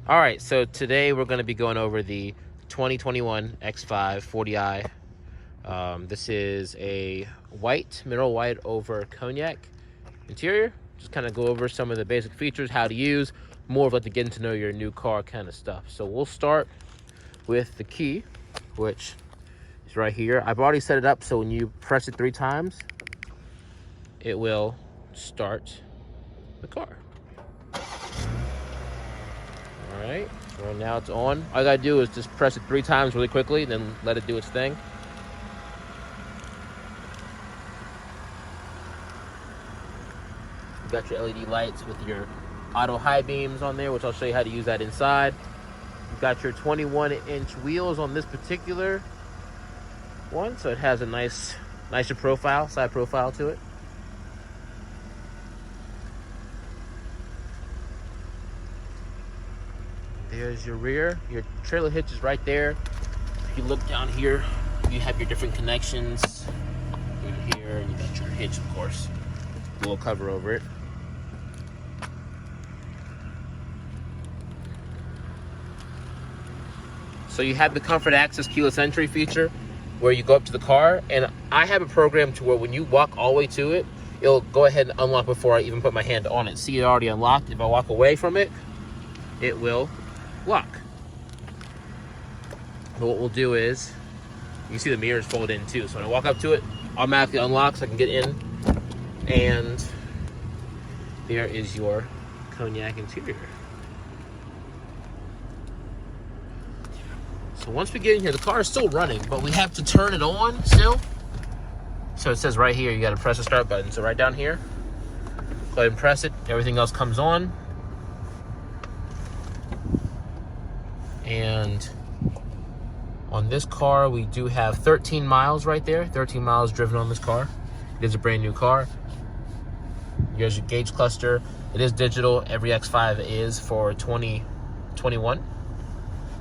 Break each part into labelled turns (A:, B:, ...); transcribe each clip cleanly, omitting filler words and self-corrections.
A: All right, so today we're going to be going over the 2021 X5 40i. This is a white, mineral white over cognac interior. Just kind of go over some of the basic features, how to use, more of like the getting to know your new car kind of stuff. So we'll start with the key, which is right here. I've already set it up so when you press it 3 times, it will start the car. All right, so now it's on. All I gotta do is just press it 3 times really quickly, then let it do its thing. You got your LED lights with your auto high beams on there, which I'll show you how to use that inside. You've got your 21-inch wheels on this particular one, so it has a nicer profile, side profile to it. There's your rear. Your trailer hitch is right there. If you look down here, you have your different connections. Here, and you got your hitch, of course. A little cover over it. So you have the comfort access keyless entry feature where you go up to the car, and I have a program to where when you walk all the way to it, it'll go ahead and unlock before I even put my hand on it. See, it already unlocked. If I walk away from it, it will lock. But what we'll do is, you see the mirrors fold in too. So when I walk up to it, automatically unlocks, I can get in, and there is your cognac interior. So once we get in here, the car is still running, but we have to turn it on still. So it says right here, you gotta press the start button. So right down here, go ahead and press it. Everything else comes on. And on this car, we do have 13 miles right there. 13 miles driven on this car. It is a brand new car. Here's your gauge cluster. It is digital. Every X5 is for 2021.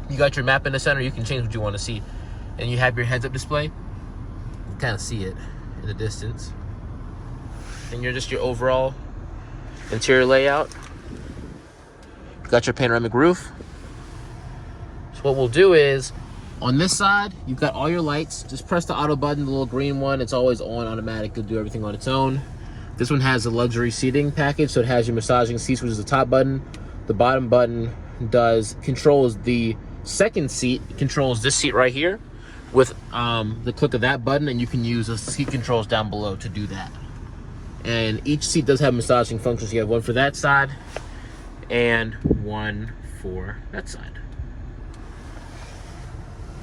A: You got your map in the center. You can change what you want to see. And you have your heads-up display. You kind of see it in the distance. And you're just your overall interior layout. You got your panoramic roof. So what we'll do is, on this side, you've got all your lights. Just press the auto button, the little green one. It's always on automatic. It'll do everything on its own. This one has a luxury seating package, so it has your massaging seats, which is the top button. The bottom button controls the second seat. It controls this seat right here with the click of that button, and you can use the seat controls down below to do that. And each seat does have massaging functions. You have one for that side and one for that side.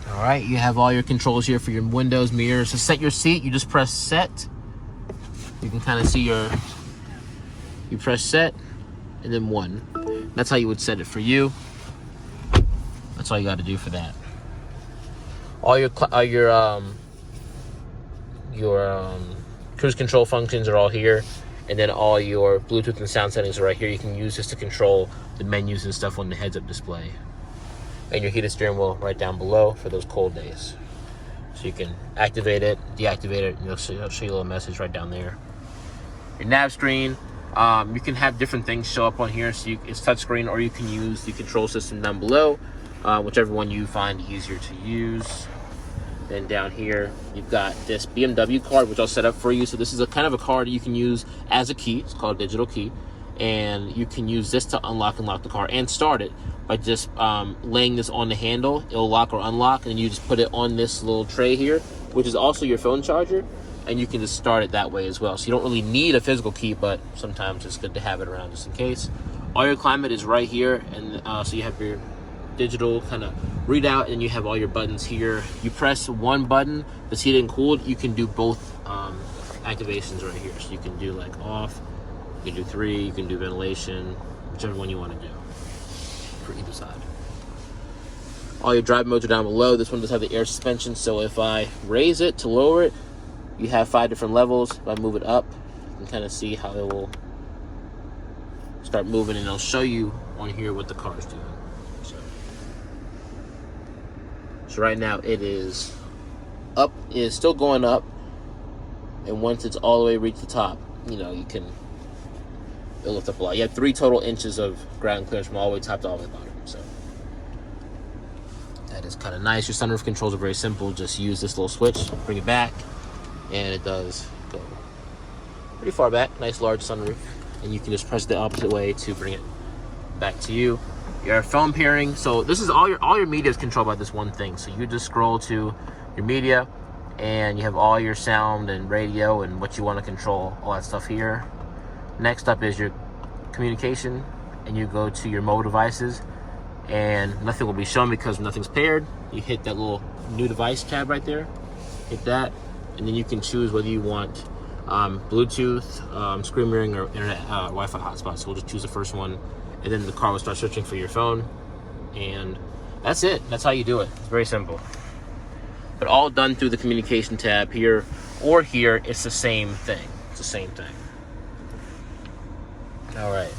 A: All right, you have all your controls here for your windows, mirrors. To set your seat, you just press set. You can kind of see you press set and then 1. That's how you would set it for you. That's all you got to do for that. All your cruise control functions are all here, and then all your Bluetooth and sound settings are right here. You can use this to control the menus and stuff on the heads-up display. And your heated steering wheel right down below for those cold days. So you can activate it, deactivate it, and it'll show you a little message right down there. Your nav screen, you can have different things show up on here. So it's touchscreen, or you can use the control system down below, whichever one you find easier to use. Then down here, you've got this BMW card, which I'll set up for you. So this is a kind of a card you can use as a key. It's called a digital key. And you can use this to unlock and lock the car and start it by just laying this on the handle. It'll lock or unlock, and you just put it on this little tray here, which is also your phone charger, and you can just start it that way as well. So you don't really need a physical key, but sometimes it's good to have it around just in case. All your climate is right here, and so you have your digital kind of readout, and you have all your buttons here. You press one button, that's heated and cooled. You can do both activations right here. So you can do like off, you can do 3, you can do ventilation, whichever one you want to do for either side. All your drive modes are down below. This one does have the air suspension, so if I raise it to lower it, you have 5 different levels. If I move it up, you can kind of see how it will start moving, and it'll show you on here what the car is doing. So right now it is up, it is still going up, and once it's all the way reached the top, it'll lift up a lot. You have 3 total inches of ground clearance from all the way top to all the way bottom. So That is kind of nice. Your sunroof controls are very simple. Just use this little switch, bring it back, and it does go pretty far back. Nice large sunroof. And you can just press the opposite way to bring it back to you. Your phone pairing. So this is all your media is controlled by this one thing. So you just scroll to your media, and you have all your sound and radio and what you want to control, all that stuff here. Next up is your communication, and you go to your mobile devices, and nothing will be shown because nothing's paired. You hit that little new device tab right there, hit that, and then you can choose whether you want Bluetooth, screen mirroring, or internet Wi-Fi hotspot. So we'll just choose the first one, and then the car will start searching for your phone, and that's it. That's how you do it. It's very simple. But all done through the communication tab here or here. It's the same thing. It's the same thing. All right.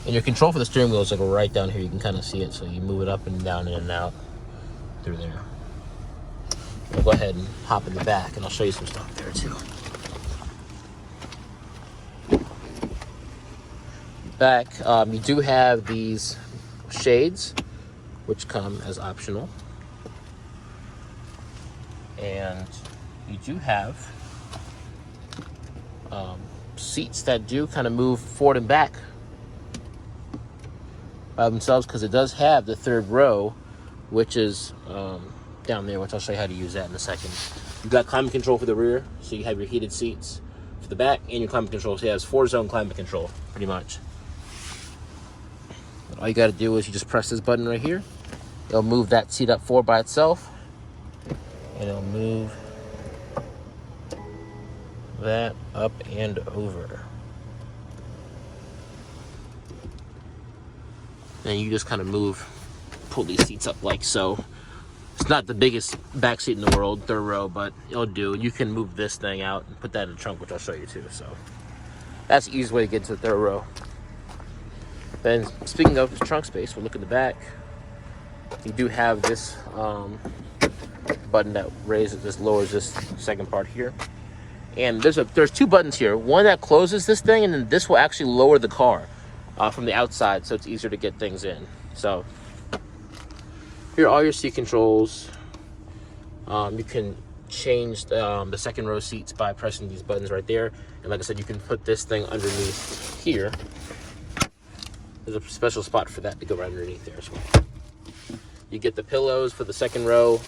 A: And your control for the steering wheel is like right down here. You can kind of see it. So you move it up and down, in and out through there. We'll go ahead and hop in the back, and I'll show you some stuff there too. Back, you do have these shades, which come as optional. And you do have seats that do kind of move forward and back by themselves, because it does have the third row, which is down there, which I'll show you how to use that in a second. You've got climate control for the rear, so you have your heated seats for the back, and your climate control. So it has 4-zone climate control, pretty much. But all you got to do is you just press this button right here. It'll move that seat up forward by itself, and it'll move that up and over. And you just kind of pull these seats up like so. It's not the biggest back seat in the world, third row, but it'll do. You can move this thing out and put that in the trunk, which I'll show you too. So that's the easiest way to get to the third row. Then speaking of trunk space, we'll look at the back. You do have this button that lowers this second part here. And there's 2 buttons here. One that closes this thing, and then this will actually lower the car from the outside, so it's easier to get things in. So here are all your seat controls. You can change the second row seats by pressing these buttons right there. And like I said, you can put this thing underneath here. There's a special spot for that to go right underneath there as well. You get the pillows for the second row,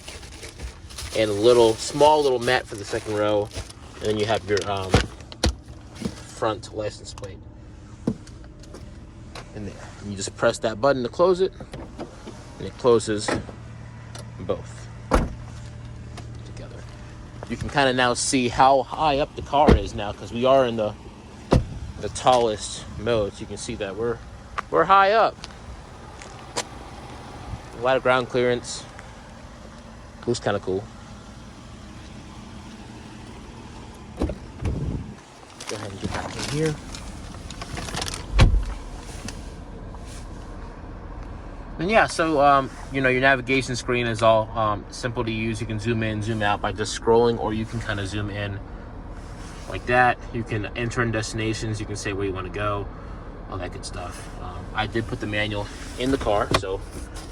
A: and a small little mat for the second row. And then you have your front license plate in there. And you just press that button to close it, and it closes both together. You can kind of now see how high up the car is now, because we are in the tallest mode. So you can see that we're high up. A lot of ground clearance. Looks kind of cool. Go ahead and get back in here. And yeah, so your navigation screen is all simple to use. You can zoom in, zoom out by just scrolling, or you can kind of zoom in like that. You can enter in destinations. You can say where you want to go, all that good stuff. I did put the manual in the car, so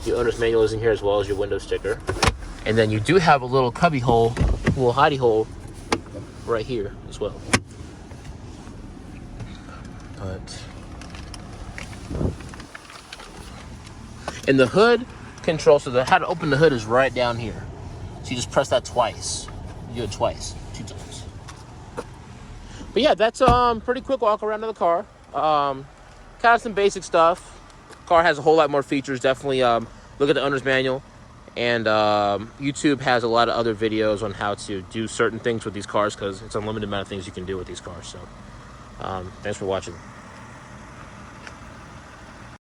A: your owner's manual is in here as well as your window sticker. And then you do have a little cubby hole, a little hidey hole right here as well. But in the hood control, so how to open the hood is right down here. So you just press that twice. You do it twice, 2 times. But yeah, that's pretty quick walk around of the car. Kind of some basic stuff. Car has a whole lot more features. Definitely look at the owner's manual. And YouTube has a lot of other videos on how to do certain things with these cars, because it's an unlimited amount of things you can do with these cars. So thanks for watching.